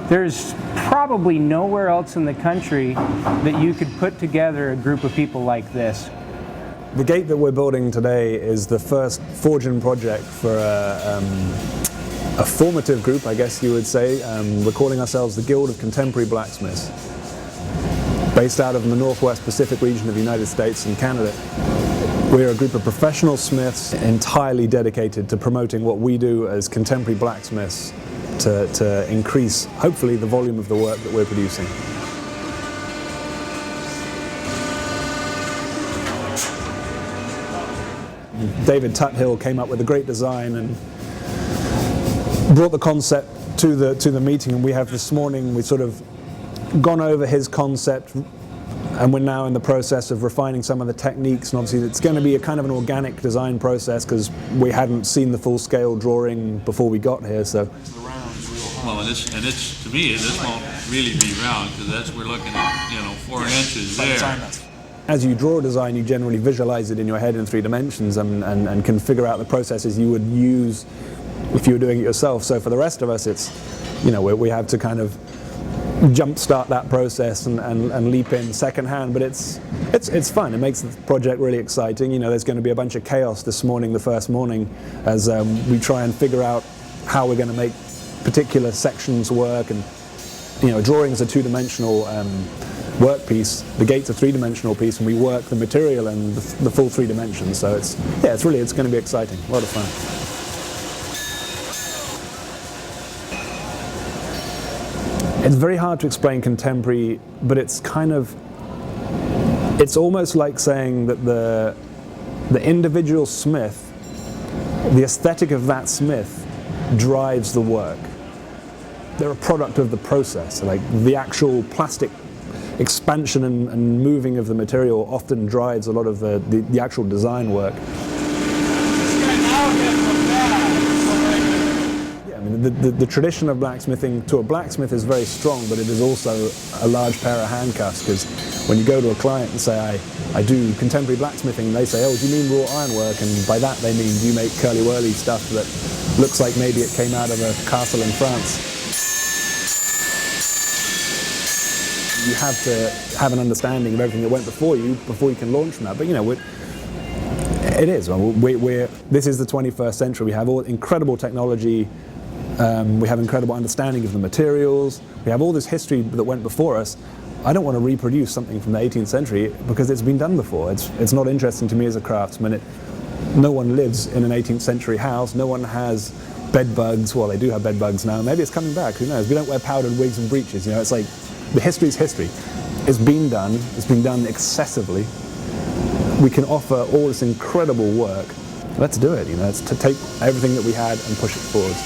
There's probably nowhere else in the country that you could put together a group of people like this. The gate that we're building today is the first forging project for a formative group, I guess you would say. We're calling ourselves the Guild of Contemporary Blacksmiths, based out of the Northwest Pacific region of the United States and Canada. We're a group of professional smiths entirely dedicated to promoting what we do as contemporary blacksmiths to increase, hopefully, the volume of the work that we're producing. David Tuthill came up with a great design and brought the concept to the meeting, and we have this morning, we've sort of gone over his concept, and we're now in the process of refining some of the techniques, and obviously it's going to be a kind of an organic design process because we hadn't seen the full-scale drawing before we got here. So, well, and it's to me, this won't really be round because we're looking at 4 inches there. As you draw a design, you generally visualize it in your head in 3 dimensions and can figure out the processes you would use if you were doing it yourself. So for the rest of us, it's, we have to kind of jumpstart that process and leap in secondhand, but it's fun. It makes the project really exciting. There's going to be a bunch of chaos this morning, the first morning, as we try and figure out how we're going to make particular sections work. And drawing is a 2-dimensional workpiece. The gate's a 3-dimensional piece, and we work the material in the full 3 dimensions. So it's going to be exciting. A lot of fun. It's very hard to explain contemporary, but it's almost like saying that the individual smith, the aesthetic of that smith drives the work. They're a product of the process. Like the actual plastic expansion and moving of the material often drives a lot of the actual design work. The tradition of blacksmithing to a blacksmith is very strong, but it is also a large pair of handcuffs, because when you go to a client and say, I do contemporary blacksmithing, they say, oh, do you mean raw ironwork? And by that they mean, do you make curly-whirly stuff that looks like maybe it came out of a castle in France? You have to have an understanding of everything that went before you can launch from that. But it is. This is the 21st century. We have all incredible technology. We have incredible understanding of the materials. We have all this history that went before us. I don't want to reproduce something from the 18th century because it's been done before. It's not interesting to me as a craftsman. No one lives in an 18th century house. No one has bed bugs. Well, they do have bed bugs now. Maybe it's coming back. Who knows? We don't wear powdered wigs and breeches. It's like the history is history. It's been done. It's been done excessively. We can offer all this incredible work. Let's do it. It's to take everything that we had and push it forward.